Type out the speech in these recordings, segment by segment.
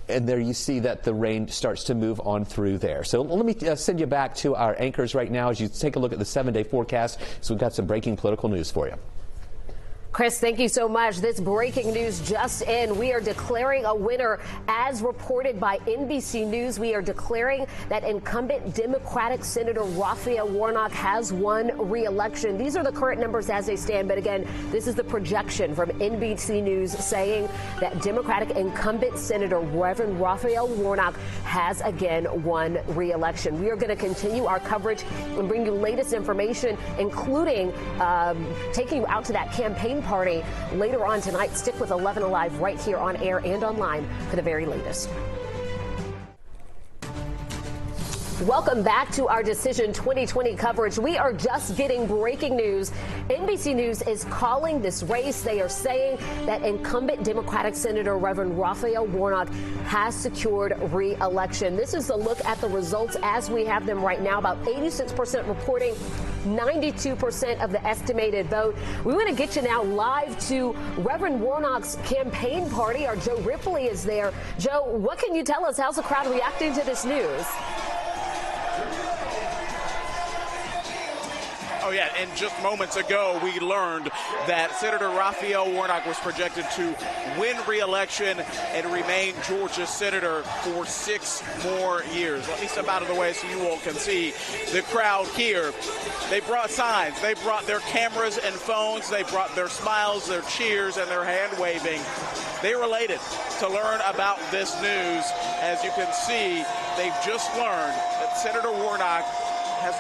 And there you see that the rain starts to move on through there. So let me send you back to our anchors right now as you take a look at the 7-day forecast. So we've got some breaking political news for you. Chris, thank you so much. This breaking news just in. We are declaring a winner. As reported by NBC News, we are declaring that incumbent Democratic Senator Raphael Warnock has won re-election. These are the current numbers as they stand. But again, this is the projection from NBC News saying that Democratic incumbent Senator Reverend Raphael Warnock has again won re-election. We are going to continue our coverage and bring you latest information, including taking you out to that campaign party later on tonight. Stick with 11 Alive right here on air and online for the very latest. Welcome back to our Decision 2020 coverage. We are just getting breaking news. NBC News is calling this race. They are saying that incumbent Democratic Senator Reverend Raphael Warnock has secured re-election. This is a look at the results as we have them right now. About 86% reporting, 92% of the estimated vote. We want to get you now live to Reverend Warnock's campaign party. Our Joe Ripley is there. Joe, what can you tell us? How's the crowd reacting to this news? Oh, yeah, and just moments ago, we learned that Senator Raphael Warnock was projected to win re-election and remain Georgia's senator for 6 more years. Let me step out of the way so you all can see the crowd here. They brought signs. They brought their cameras and phones. They brought their smiles, their cheers, and their hand waving. They were elated to learn about this news. As you can see, they've just learned that Senator Warnock has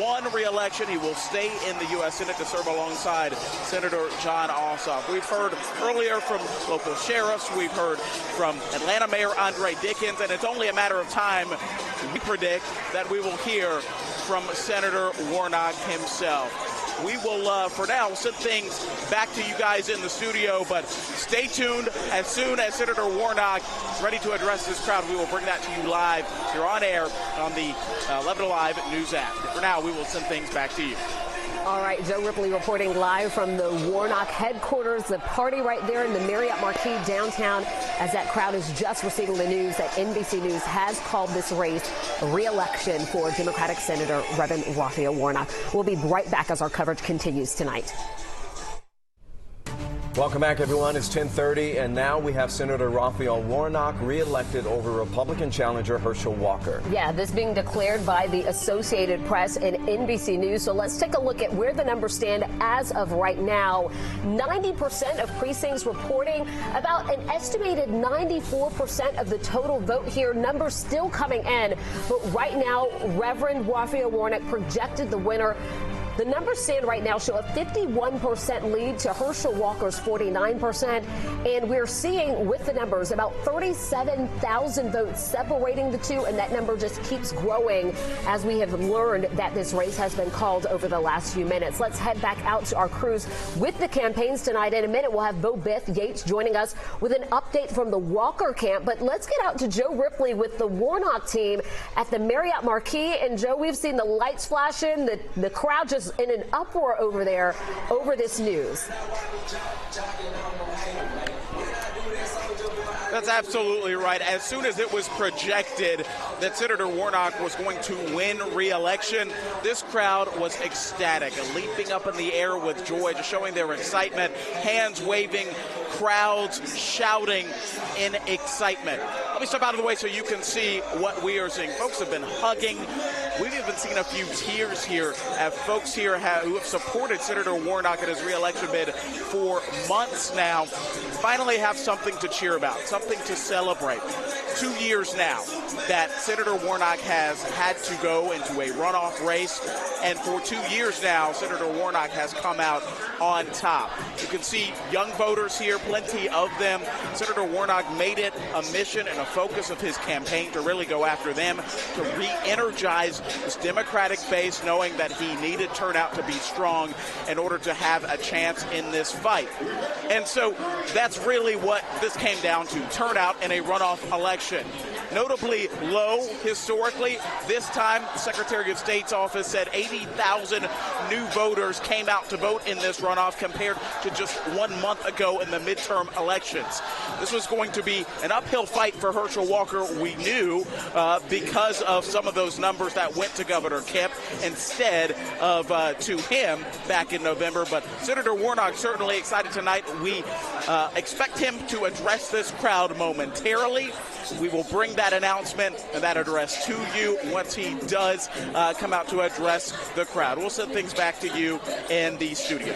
won re-election. He will stay in the U.S. Senate to serve alongside Senator Jon Ossoff. We've heard earlier from local sheriffs. We've heard from Atlanta Mayor Andre Dickens, and it's only a matter of time, we predict, that we will hear from Senator Warnock himself. We will, for now, send things back to you guys in the studio, but stay tuned. As soon as Senator Warnock is ready to address this crowd, we will bring that to you live. You're on air on the 11 Alive News app. For now, we will send things back to you. All right, Joe Ripley reporting live from the Warnock headquarters, the party right there in the Marriott Marquis downtown, as that crowd is just receiving the news that NBC News has called this race a re-election for Democratic Senator Reverend Raphael Warnock. We'll be right back as our coverage continues tonight. Welcome back, everyone. It's 10:30, and now we have Senator Raphael Warnock reelected over Republican challenger Herschel Walker. Yeah, this being declared by the Associated Press and NBC News. So let's take a look at where the numbers stand as of right now. 90% of precincts reporting, about an estimated 94% of the total vote here. Numbers still coming in, but right now, Reverend Raphael Warnock projected the winner. The numbers stand right now show a 51% lead to Herschel Walker's 49%. And we're seeing with the numbers about 37,000 votes separating the two. And that number just keeps growing as we have learned that this race has been called over the last few minutes. Let's head back out to our crews with the campaigns tonight. In a minute, we'll have Bo Beth Yates joining us with an update from the Walker camp. But let's get out to Joe Ripley with the Warnock team at the Marriott Marquis. And Joe, we've seen the lights flashing, the crowd just in an uproar over there over this news. That's absolutely right. As soon as it was projected that Senator Warnock was going to win re-election, this crowd was ecstatic, leaping up in the air with joy, just showing their excitement, hands waving, crowds shouting in excitement. Let me step out of the way so you can see what we are seeing. Folks have been hugging. We've even seen a few tears here as folks here who have supported Senator Warnock in his re-election bid for months now finally have something to cheer about, something to celebrate. 2 years now that Senator Warnock has had to go into a runoff race, and for 2 years now, Senator Warnock has come out on top. You can see young voters here, plenty of them. Senator Warnock made it a mission and a focus of his campaign to really go after them, to re-energize this Democratic base, knowing that he needed turnout to be strong in order to have a chance in this fight. And so that's really what this came down to, turnout in a runoff election. Notably low historically. This time, the Secretary of State's office said 80,000 new voters came out to vote in this runoff compared to just 1 month ago in the midterm elections. This was going to be an uphill fight for Herschel Walker, we knew, because of some of those numbers that went to Governor Kemp instead of to him back in November. But Senator Warnock certainly excited tonight. We expect him to address this crowd momentarily. We will bring that announcement and that address to you once he does come out to address the crowd. We'll send things back to you in the studio.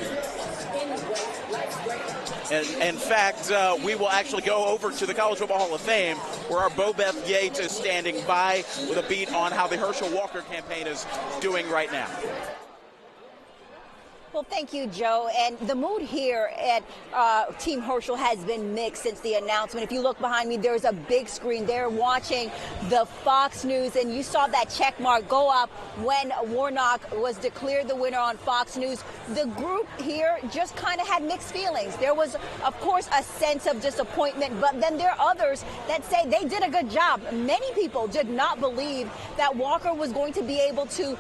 And in fact, we will actually go over to the College Football Hall of Fame, where our Bo Beth Yates is standing by with a beat on how the Herschel Walker campaign is doing right now. Well, thank you, Joe. And the mood here at Team Herschel has been mixed since the announcement. If you look behind me, there's a big screen. They're watching the Fox News, and you saw that check mark go up when Warnock was declared the winner on Fox News. The group here just kind of had mixed feelings. There was, of course, a sense of disappointment, but then there are others that say they did a good job. Many people did not believe that Walker was going to be able to,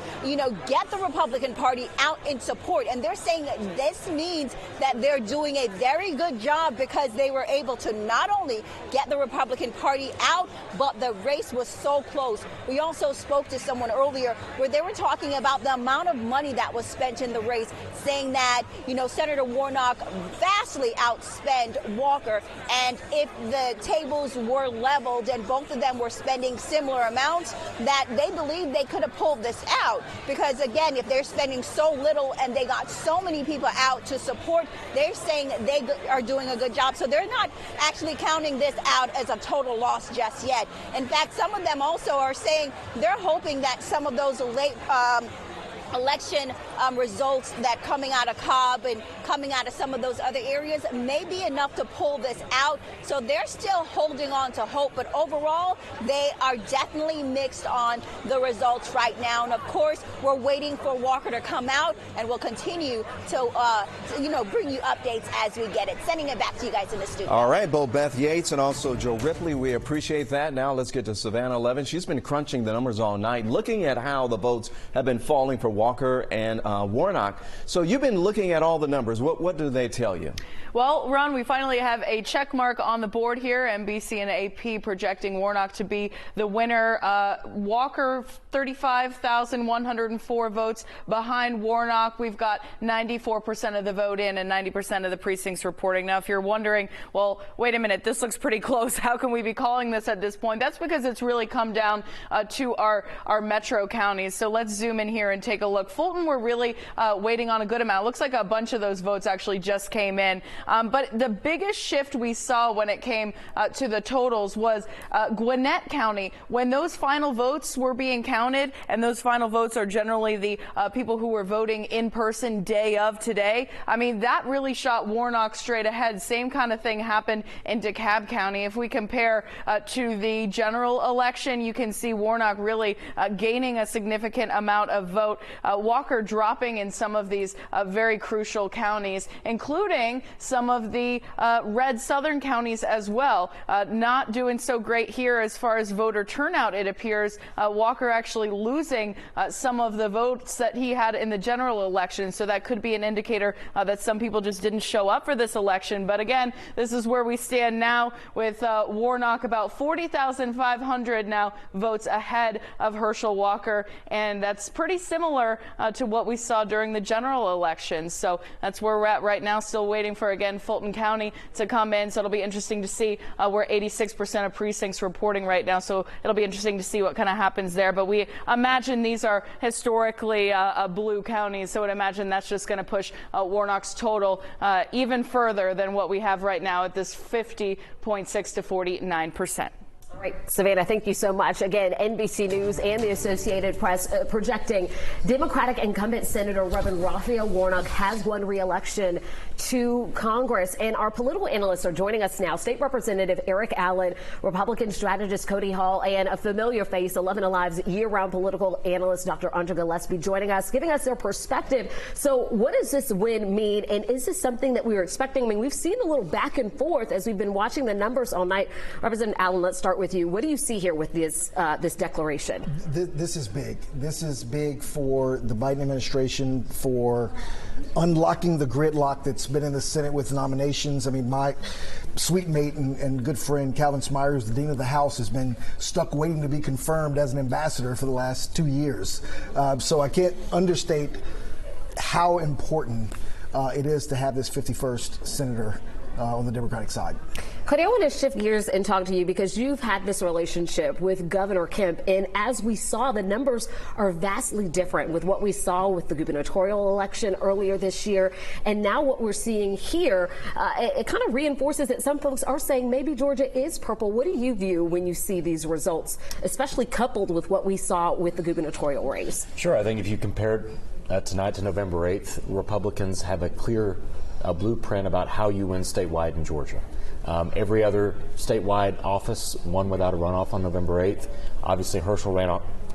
get the Republican Party out in support. And they're saying that this means that they're doing a very good job because they were able to not only get the Republican Party out, but the race was so close. We also spoke to someone earlier where they were talking about the amount of money that was spent in the race, saying that, Senator Warnock vastly outspent Walker. And if the tables were leveled and both of them were spending similar amounts, that they believe they could have pulled this out. Because, again, if they're spending so little and they got so many people out to support, they're saying they are doing a good job. So they're not actually counting this out as a total loss just yet. In fact, some of them also are saying they're hoping that some of those late election results that coming out of Cobb and coming out of some of those other areas may be enough to pull this out. So they're still holding on to hope, but overall they are definitely mixed on the results right now. And of course, we're waiting for Walker to come out, and we'll continue to bring you updates as we get it. Sending it back to you guys in the studio. All right, Bo Beth Yates and also Joe Ripley, we appreciate that. Now let's get to Savannah Levin. She's been crunching the numbers all night, looking at how the votes have been falling for Walker and Warnock. So you've been looking at all the numbers. What do they tell you? Well, Ron, we finally have a check mark on the board here. NBC and AP projecting Warnock to be the winner. Walker, 35,104 votes behind Warnock. We've got 94% of the vote in and 90% of the precincts reporting. Now, if you're wondering, well, wait a minute, this looks pretty close. How can we be calling this at this point? That's because it's really come down to our metro counties. So let's zoom in here and take a look. Fulton, we're really waiting on a good amount. It looks like a bunch of those votes actually just came in. But the biggest shift we saw when it came to the totals was Gwinnett County. When those final votes were being counted, and those final votes are generally the people who were voting in person day of today, I mean, that really shot Warnock straight ahead. Same kind of thing happened in DeKalb County. If we compare to the general election, you can see Warnock really gaining a significant amount of vote. Walker dropping in some of these very crucial counties, including some of the red southern counties as well. Not doing so great here as far as voter turnout, it appears. Walker actually losing some of the votes that he had in the general election. So that could be an indicator that some people just didn't show up for this election. But again, this is where we stand now with Warnock about 40,500 now votes ahead of Herschel Walker. And that's pretty similar to what we saw during the general election. So that's where we're at right now. Still waiting for, again, Fulton County to come in. So it'll be interesting to see where 86% of precincts reporting right now. So it'll be interesting to see what kind of happens there. But we imagine these are historically blue counties. So I would imagine that's just going to push Warnock's total even further than what we have right now at this 50.6 to 49%. Savannah, thank you so much. Again, NBC News and the Associated Press projecting Democratic incumbent Senator Reverend Raphael Warnock has won re-election to Congress. And our political analysts are joining us now. State Representative Eric Allen, Republican strategist Cody Hall, and a familiar face, 11 Alive's year-round political analyst Dr. Andrea Gillespie, joining us, giving us their perspective. So what does this win mean? And is this something that we were expecting? I mean, we've seen a little back and forth as we've been watching the numbers all night. Representative Allen, let's start with you. What do you see here with this declaration? This is big. This is big for the Biden administration, for unlocking the gridlock that's been in the Senate with nominations. I mean, my sweet mate and good friend Calvin Smyre, who's the Dean of the House, has been stuck waiting to be confirmed as an ambassador for the last 2 years. So I can't understate how important it is to have this 51st senator on the Democratic side. Cody, I want to shift gears and talk to you because you've had this relationship with Governor Kemp, and as we saw, the numbers are vastly different with what we saw with the gubernatorial election earlier this year, and now what we're seeing here, it kind of reinforces that some folks are saying maybe Georgia is purple. What do you view when you see these results, especially coupled with what we saw with the gubernatorial race? Sure. I think if you compared tonight to November 8th, Republicans have a clear blueprint about how you win statewide in Georgia. Every other statewide office won without a runoff on November 8th. Obviously, Herschel ran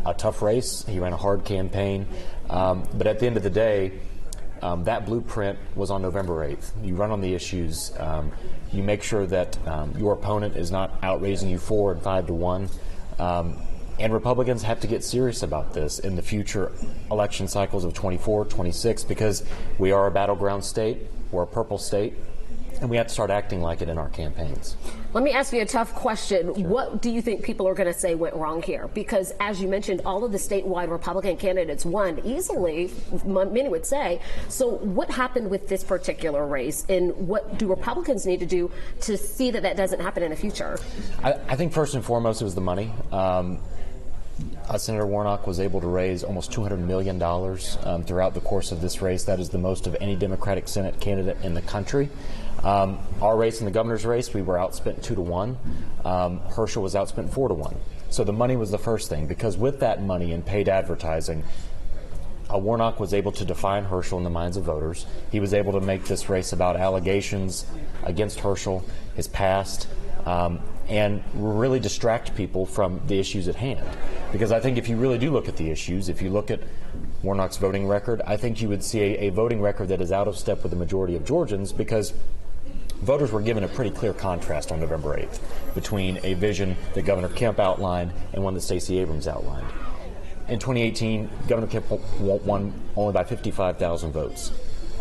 a tough race. He ran a hard campaign. But at the end of the day, that blueprint was on November 8th. You run on the issues. You make sure that your opponent is not outraising you 4 and 5 to 1. And Republicans have to get serious about this in the future election cycles of 24, 26, because we are a battleground state. We're a purple state. And we have to start acting like it in our campaigns. Let me ask you a tough question. Sure. What do you think people are going to say went wrong here? Because as you mentioned, all of the statewide Republican candidates won easily, many would say. So what happened with this particular race, and what do Republicans need to do to see that that doesn't happen in the future? I think first and foremost it was the money. Senator Warnock was able to raise almost $200 million throughout the course of this race. That is the most of any Democratic Senate candidate in the country. Our race in the governor's race, we were outspent 2 to 1. Herschel was outspent 4 to 1. So the money was the first thing, because with that money and paid advertising, Warnock was able to define Herschel in the minds of voters. He was able to make this race about allegations against Herschel, his past, and really distract people from the issues at hand. Because I think if you really do look at the issues, if you look at Warnock's voting record, I think you would see a voting record that is out of step with the majority of Georgians, because voters were given a pretty clear contrast on November 8th between a vision that Governor Kemp outlined and one that Stacey Abrams outlined. In 2018, Governor Kemp won only by 55,000 votes.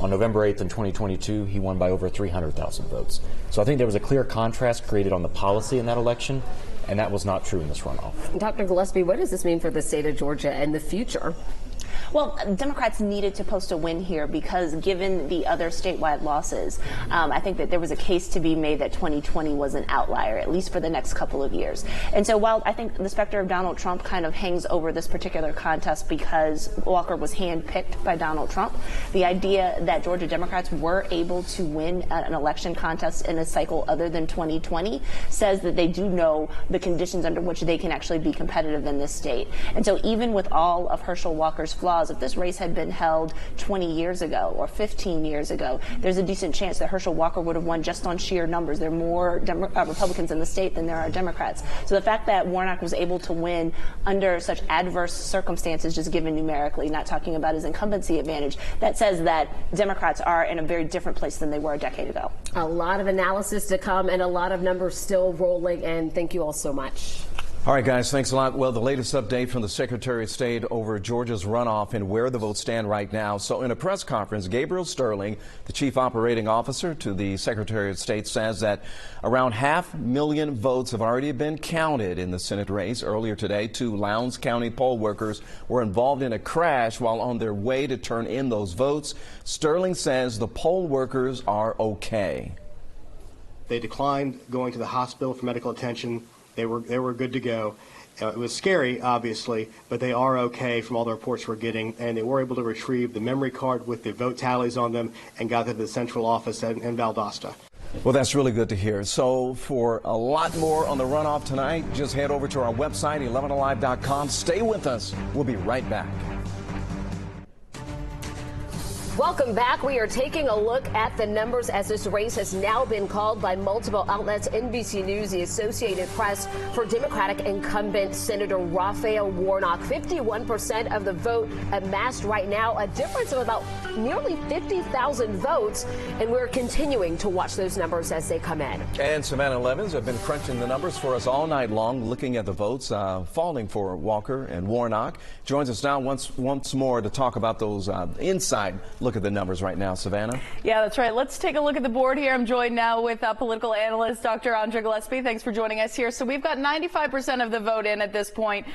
On November 8th in 2022, he won by over 300,000 votes. So I think there was a clear contrast created on the policy in that election, and that was not true in this runoff. Dr. Gillespie, what does this mean for the state of Georgia and the future? Well, Democrats needed to post a win here because given the other statewide losses, I think that there was a case to be made that 2020 was an outlier, at least for the next couple of years. And so while I think the specter of Donald Trump kind of hangs over this particular contest because Walker was handpicked by Donald Trump, the idea that Georgia Democrats were able to win an election contest in a cycle other than 2020 says that they do know the conditions under which they can actually be competitive in this state. And so even with all of Herschel Walker's flaws, if this race had been held 20 years ago or 15 years ago, there's a decent chance that Herschel Walker would have won just on sheer numbers. There are more Republicans in the state than there are Democrats. So the fact that Warnock was able to win under such adverse circumstances, just given numerically, not talking about his incumbency advantage, that says that Democrats are in a very different place than they were a decade ago. A lot of analysis to come and a lot of numbers still rolling, and thank you all so much. All right, guys, thanks a lot. Well, the latest update from the Secretary of State over Georgia's runoff and where the votes stand right now. So in a press conference, Gabriel Sterling, the chief operating officer to the Secretary of State, says that around 500,000 votes have already been counted in the Senate race. Earlier today, 2 Lowndes County poll workers were involved in a crash while on their way to turn in those votes. Sterling says the poll workers are okay. They declined going to the hospital for medical attention. They were good to go. It was scary, obviously, but they are okay from all the reports we're getting, and they were able to retrieve the memory card with the vote tallies on them and got to the central office in Valdosta. Well, that's really good to hear. So for a lot more on the runoff tonight, just head over to our website, 11alive.com. Stay with us. We'll be right back. Welcome back. We are taking a look at the numbers as this race has now been called by multiple outlets, NBC News, the Associated Press, for Democratic incumbent Senator Raphael Warnock. 51% of the vote amassed right now, a difference of about nearly 50,000 votes, and we're continuing to watch those numbers as they come in. And Savannah Levins have been crunching the numbers for us all night long, looking at the votes falling for Walker and Warnock. Joins us now once more to talk about those inside look at the numbers right now, Savannah. Yeah, that's right. Let's take a look at the board here. I'm joined now with political analyst Dr. Andra Gillespie. Thanks for joining us here. So we've got 95% of the vote in at this point.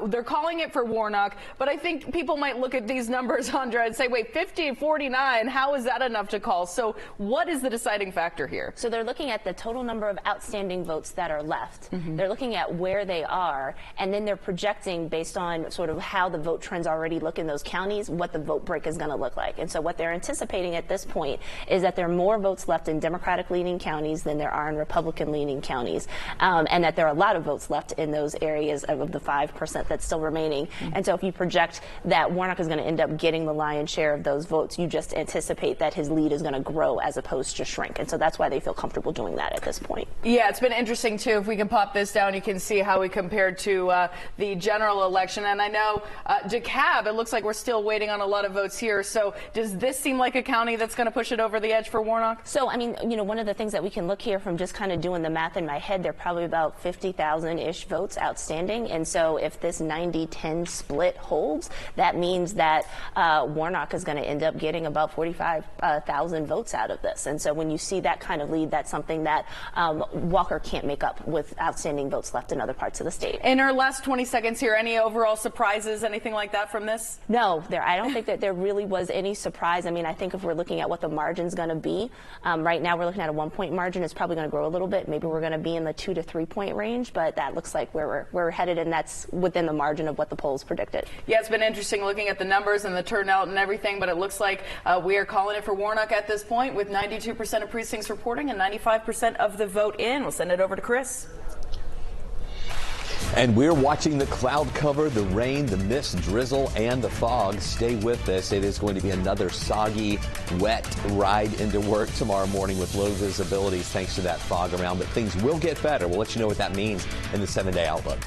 They're calling it for Warnock, but I think people might look at these numbers, Andra, and say, wait, 50-49, how is that enough to call? So what is the deciding factor here? So they're looking at the total number of outstanding votes that are left. They're looking at where they are, and then they're projecting based on sort of how the vote trends already look in those counties, what the vote break is going to look like. And so what they're anticipating at this point is that there are more votes left in Democratic-leaning counties than there are in Republican-leaning counties, and that there are a lot of votes left in those areas of the 5% that's still remaining. And so if you project that Warnock is going to end up getting the lion's share of those votes, you just anticipate that his lead is going to grow as opposed to shrink. And so that's why they feel comfortable doing that at this point. Yeah, it's been interesting, too. If we can pop this down, you can see how we compared to the general election. And I know DeKalb, it looks like we're still waiting on a lot of votes here. So does this seem like a county that's going to push it over the edge for Warnock? So, I mean, you know, one of the things that we can look here from just kind of doing the math in my head, there are probably about 50,000-ish votes outstanding. And so if this 90-10 split holds, that means that Warnock is going to end up getting about 45,000 votes out of this. And so when you see that kind of lead, that's something that Walker can't make up with outstanding votes left in other parts of the state. In our last 20 seconds here, any overall surprises, anything like that from this? No, I don't think that there really was any surprise. I mean, I think if we're looking at what the margin's going to be, right now we're looking at a 1-point margin. It's probably going to grow a little bit. Maybe we're going to be in the 2 to 3 point range, but that looks like where we're headed, and that's within the margin of what the polls predicted. Yeah, it's been interesting looking at the numbers and the turnout and everything, but it looks like we are calling it for Warnock at this point with 92% of precincts reporting and 95% of the vote in. We'll send it over to Chris. And we're watching the cloud cover, the rain, the mist, drizzle, and the fog. Stay with us. It is going to be another soggy, wet ride into work tomorrow morning with low visibilities thanks to that fog around. But things will get better. We'll let you know what that means in the 7-day outlook.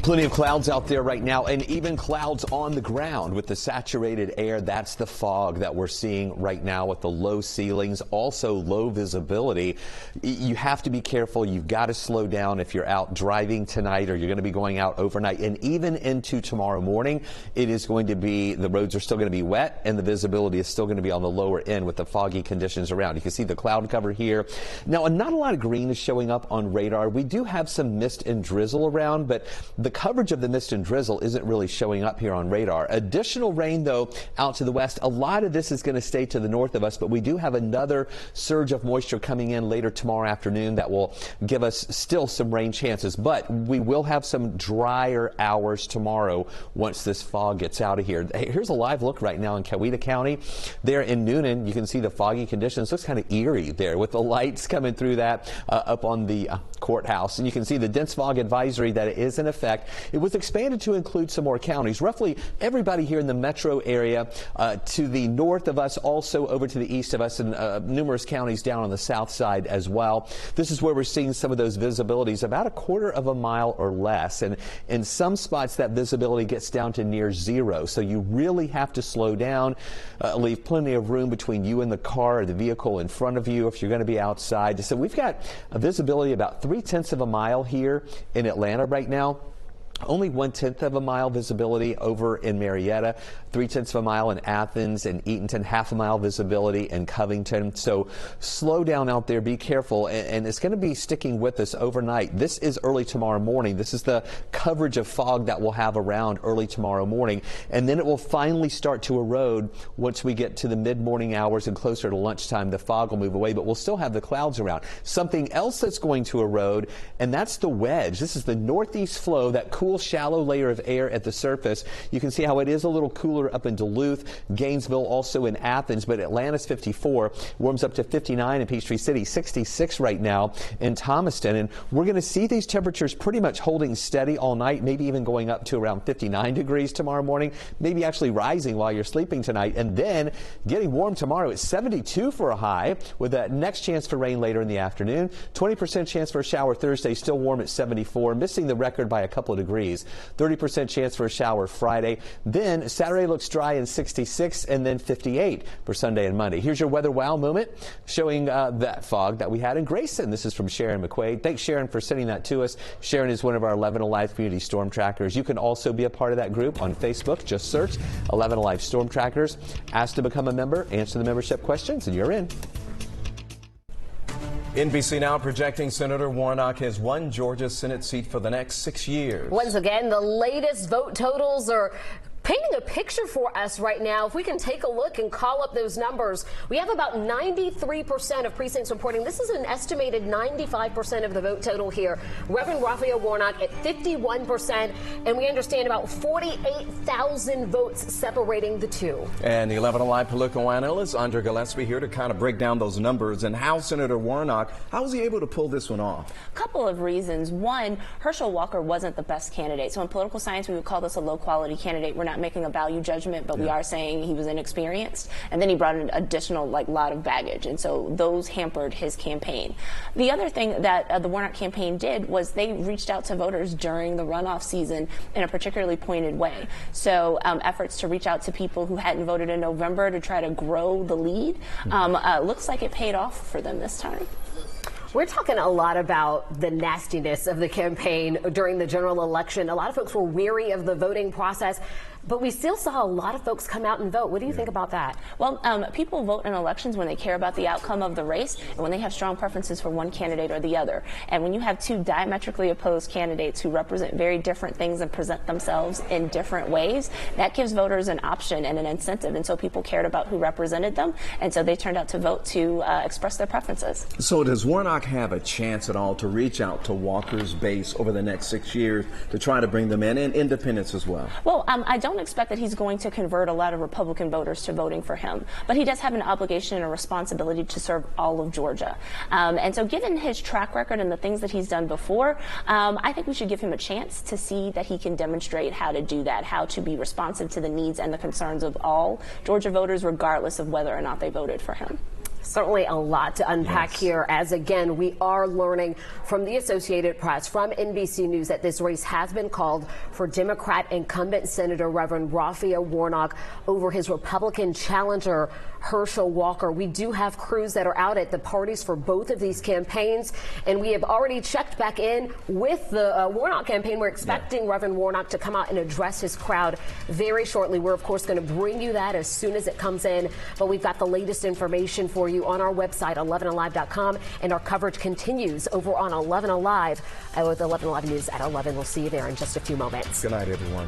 Plenty of clouds out there right now, and even clouds on the ground with the saturated air. That's the fog that we're seeing right now with the low ceilings, also low visibility. You have to be careful. You've got to slow down if you're out driving tonight or you're going to be going out overnight. And even into tomorrow morning, it is going to be, the roads are still going to be wet and the visibility is still going to be on the lower end with the foggy conditions around. You can see the cloud cover here. Now, not a lot of green is showing up on radar. We do have some mist and drizzle around, but the coverage of the mist and drizzle isn't really showing up here on radar. Additional rain, though, out to the west. A lot of this is going to stay to the north of us, but we do have another surge of moisture coming in later tomorrow afternoon that will give us still some rain chances. But we will have some drier hours tomorrow once this fog gets out of here. Here's a live look right now in Coweta County. There in Noonan, you can see the foggy conditions. Looks kind of eerie there with the lights coming through that up on the courthouse. And you can see the dense fog advisory that is in effect. It was expanded to include some more counties. Roughly everybody here in the metro area to the north of us, also over to the east of us, and numerous counties down on the south side as well. This is where we're seeing some of those visibilities about 1/4 of a mile or less. And in some spots, that visibility gets down to near zero. So you really have to slow down, leave plenty of room between you and the car or the vehicle in front of you if you're going to be outside. So we've got a visibility about 3/10 of a mile here in Atlanta right now. Only 1/10 of a mile visibility over in Marietta, 3/10 of a mile in Athens and Eatonton, 1/2 a mile visibility in Covington. So slow down out there, be careful, and it's going to be sticking with us overnight. This is early tomorrow morning. This is the coverage of fog that we'll have around early tomorrow morning, and then it will finally start to erode once we get to the mid-morning hours and closer to lunchtime. The fog will move away, but we'll still have the clouds around. Something else that's going to erode, and that's the wedge. This is the northeast flow that cools cool, shallow layer of air at the surface. You can see how it is a little cooler up in Duluth, Gainesville, also in Athens, but Atlanta's 54, warms up to 59 in Peachtree City, 66 right now in Thomaston. And we're going to see these temperatures pretty much holding steady all night, maybe even going up to around 59 degrees tomorrow morning, maybe actually rising while you're sleeping tonight, and then getting warm tomorrow at 72 for a high, with that next chance for rain later in the afternoon. 20% chance for a shower Thursday, still warm at 74, missing the record by a couple of degrees. 30% chance for a shower Friday. Then Saturday looks dry and 66, and then 58 for Sunday and Monday. Here's your weather wow moment showing that fog that we had in Grayson. This is from Sharon McQuaid. Thanks, Sharon, for sending that to us. Sharon is one of our 11 Alive community storm trackers. You can also be a part of that group on Facebook. Just search 11 Alive Storm Trackers. Ask to become a member, answer the membership questions, and you're in. NBC Now projecting Senator Warnock has won Georgia's Senate seat for the next 6 years. Once again, the latest vote totals are painting a picture for us right now. If we can take a look and call up those numbers, we have about 93% of precincts reporting. This is an estimated 95% of the vote total here. Reverend Raphael Warnock at 51%, and we understand about 48,000 votes separating the two. And the 11 Alive political analyst Andrea Gillespie here to kind of break down those numbers and how Senator Warnock, how was he able to pull this one off? A couple of reasons. One, Herschel Walker wasn't the best candidate. So in political science, we would call this a low-quality candidate. We're not making a value judgment, but we are saying he was inexperienced. And then he brought an additional lot of baggage. And so those hampered his campaign. The other thing that the Warnock campaign did was they reached out to voters during the runoff season in a particularly pointed way. So efforts to reach out to people who hadn't voted in November to try to grow the lead looks like it paid off for them this time. We're talking a lot about the nastiness of the campaign during the general election. A lot of folks were weary of the voting process, but we still saw a lot of folks come out and vote. What do you think about that? Well, people vote in elections when they care about the outcome of the race and when they have strong preferences for one candidate or the other. And when you have two diametrically opposed candidates who represent very different things and present themselves in different ways, that gives voters an option and an incentive. And so people cared about who represented them, and so they turned out to vote to express their preferences. So does Warnock have a chance at all to reach out to Walker's base over the next 6 years to try to bring them in, and independents as well? Well, I don't expect that he's going to convert a lot of Republican voters to voting for him, but he does have an obligation and a responsibility to serve all of Georgia. And so given his track record and the things that he's done before, I think we should give him a chance to see that he can demonstrate how to do that, how to be responsive to the needs and the concerns of all Georgia voters, regardless of whether or not they voted for him. Certainly a lot to unpack here, as again we are learning from the Associated Press, from NBC News, that this race has been called for Democrat incumbent Senator Reverend Raphael Warnock over his Republican challenger Herschel Walker. We do have crews that are out at the parties for both of these campaigns, and we have already checked back in with the Warnock campaign. We're expecting Reverend Warnock to come out and address his crowd very shortly. We're of course going to bring you that as soon as it comes in, but we've got the latest information for you on our website 11alive.com, and our coverage continues over on 11 Alive with 11 Alive News at 11. We'll see you there in just a few moments. Good night, everyone.